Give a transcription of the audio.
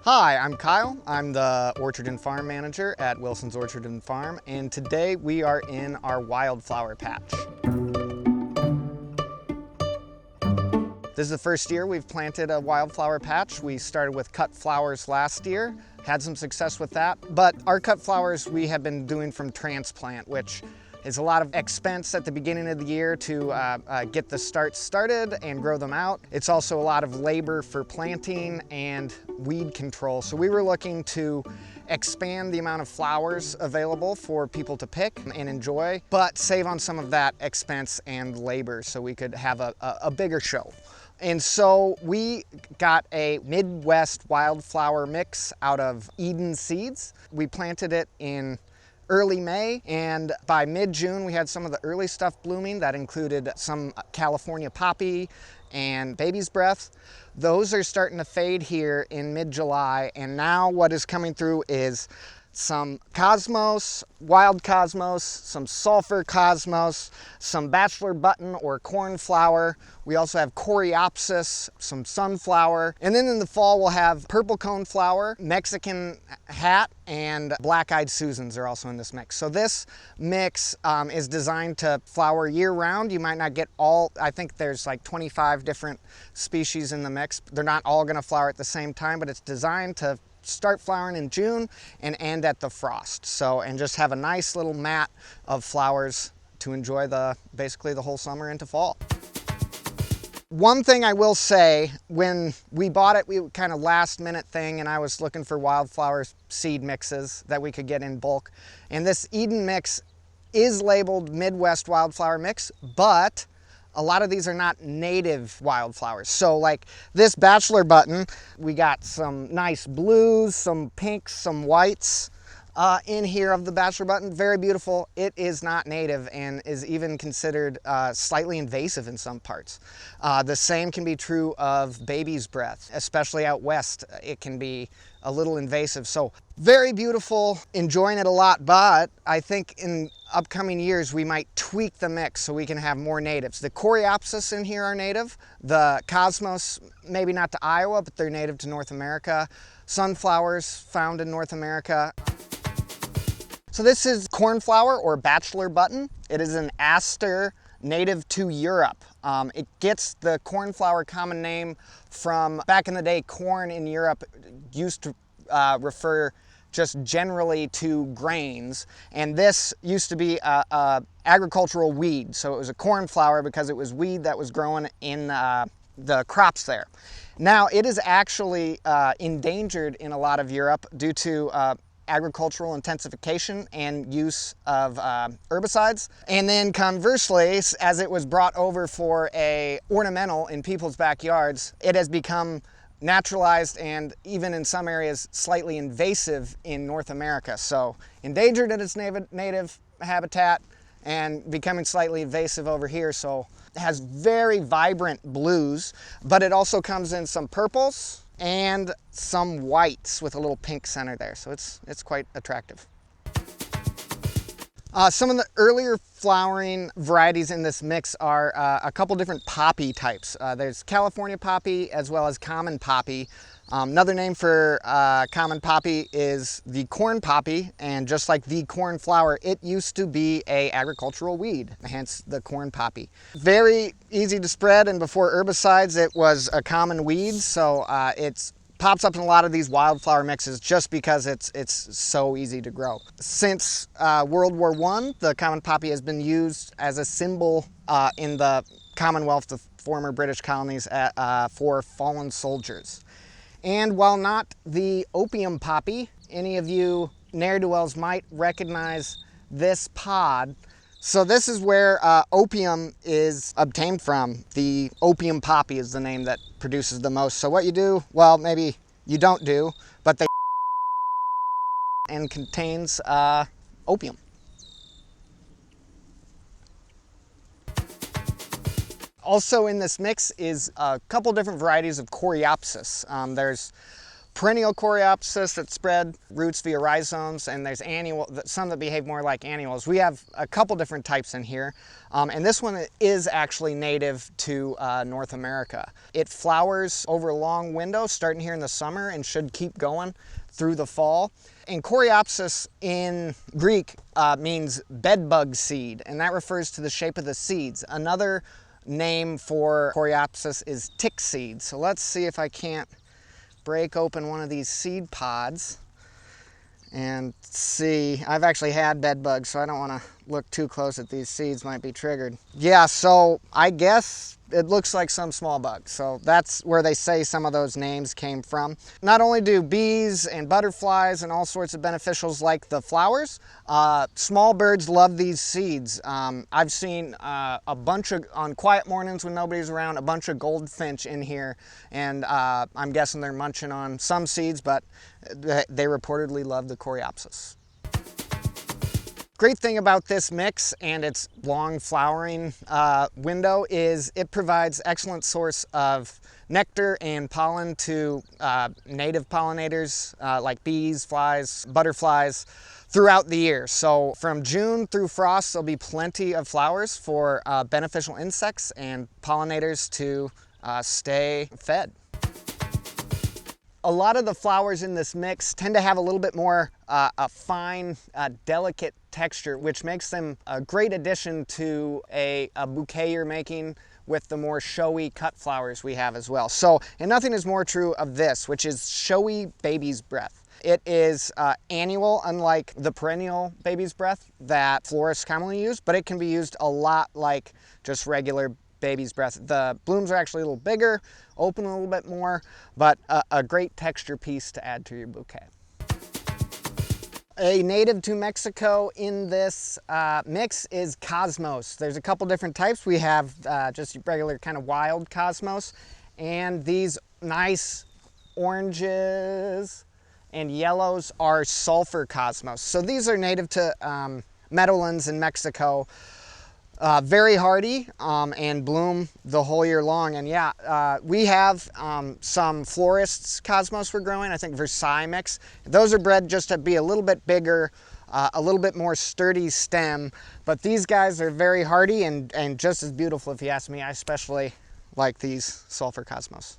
Hi, I'm Kyle. I'm the Orchard and Farm Manager at Wilson's Orchard and Farm, and today we are in our Wildflower Patch. This is the first year we've planted a wildflower patch. We started with cut flowers last year, had some success with that, but our cut flowers we have been doing from transplant, which is a lot of expense at the beginning of the year to get the started and grow them out. It's also a lot of labor for planting and weed control. So we were looking to expand the amount of flowers available for people to pick and enjoy, but save on some of that expense and labor so we could have a bigger show. And so we got a Midwest wildflower mix out of Eden seeds. We planted it in early May, and by mid-June we had some of the early stuff blooming. That included some California poppy and baby's breath. Those are starting to fade here in mid-July, and now what is coming through is some cosmos, wild cosmos, some sulfur cosmos, some Bachelor Button or cornflower. We also have Coreopsis, some sunflower. And then in the fall we'll have purple coneflower, Mexican hat, and black-eyed Susans are also in this mix. So this mix is designed to flower year-round. You might not get all, I think there's like 25 different species in the mix. They're not all gonna flower at the same time, but it's designed to start flowering in June and end at the frost. So, and just have a nice little mat of flowers to enjoy basically the whole summer into fall. One thing I will say, when we bought it, we kind of last minute thing, and I was looking for wildflower seed mixes that we could get in bulk. And this Eden mix is labeled Midwest Wildflower Mix, but a lot of these are not native wildflowers. So like this Bachelor Button, we got some nice blues, some pinks, some whites in here of the Bachelor Button. Very beautiful. It is not native and is even considered slightly invasive in some parts. The same can be true of baby's breath, especially out west. It can be a little invasive. So very beautiful, enjoying it a lot, but I think in upcoming years we might tweak the mix so we can have more natives. The Coreopsis in here are native. The Cosmos, maybe not to Iowa, but they're native to North America. Sunflowers found in North America. So this is cornflower or Bachelor Button. It is an aster native to Europe. It gets the cornflower common name from back in the day. Corn in Europe used to refer just generally to grains, and this used to be a agricultural weed. So it was a cornflower because it was weed that was growing in the crops there. Now it is actually endangered in a lot of Europe due to agricultural intensification and use of herbicides. And then conversely, as it was brought over for a ornamental in people's backyards, it has become naturalized and even in some areas slightly invasive in North America. So endangered in its native habitat and becoming slightly invasive over here. So it has very vibrant blues, but it also comes in some purples and some whites with a little pink center there. So it's quite attractive. Some of the earlier flowering varieties in this mix are a couple different poppy types. There's California poppy as well as common poppy. Another name for common poppy is the corn poppy, and just like the cornflower, it used to be an agricultural weed, hence the corn poppy. Very easy to spread, and before herbicides it was a common weed, so it pops up in a lot of these wildflower mixes just because it's so easy to grow. Since World War I, the common poppy has been used as a symbol in the Commonwealth, the former British colonies, for fallen soldiers. And while not the opium poppy, any of you ne'er-do-wells might recognize this pod. So this is where opium is obtained from. The opium poppy is the name that produces the most. So what you do, well, maybe you don't do, but they and contains opium. Also in this mix is a couple different varieties of Coreopsis. There's perennial Coreopsis that spread roots via rhizomes, and there's annual, some that behave more like annuals. We have a couple different types in here, and this one is actually native to North America. It flowers over a long window starting here in the summer and should keep going through the fall. And Coreopsis in Greek means bedbug seed, and that refers to the shape of the seeds. Another name for Coreopsis is tick seed. So let's see if I can't break open one of these seed pods and see. I've actually had bed bugs, so I don't want to look too close at these seeds, might be triggered. Yeah, so I guess it looks like some small bug. So that's where they say some of those names came from. Not only do bees and butterflies and all sorts of beneficials like the flowers, small birds love these seeds. I've seen a bunch of, on quiet mornings when nobody's around, a bunch of goldfinch in here, and I'm guessing they're munching on some seeds, but they reportedly love the Coreopsis. Great thing about this mix and its long flowering window is it provides excellent source of nectar and pollen to native pollinators like bees, flies, butterflies throughout the year. So from June through frost, there'll be plenty of flowers for beneficial insects and pollinators to stay fed. A lot of the flowers in this mix tend to have a little bit more a fine, delicate texture, which makes them a great addition to a bouquet you're making with the more showy cut flowers we have as well. So, and nothing is more true of this, which is showy baby's breath. It is annual, unlike the perennial baby's breath that florists commonly use, but it can be used a lot like just regular baby's breath. The blooms are actually a little bigger, open a little bit more, but a great texture piece to add to your bouquet. A native to Mexico in this mix is Cosmos. There's a couple different types. We have just regular kind of wild Cosmos, and these nice oranges and yellows are sulfur Cosmos. So these are native to meadowlands in Mexico. Very hardy and bloom the whole year long. And yeah, we have some florists Cosmos we're growing, I think Versailles mix. Those are bred just to be a little bit bigger, a little bit more sturdy stem, but these guys are very hardy and just as beautiful if you ask me. I especially like these sulfur Cosmos.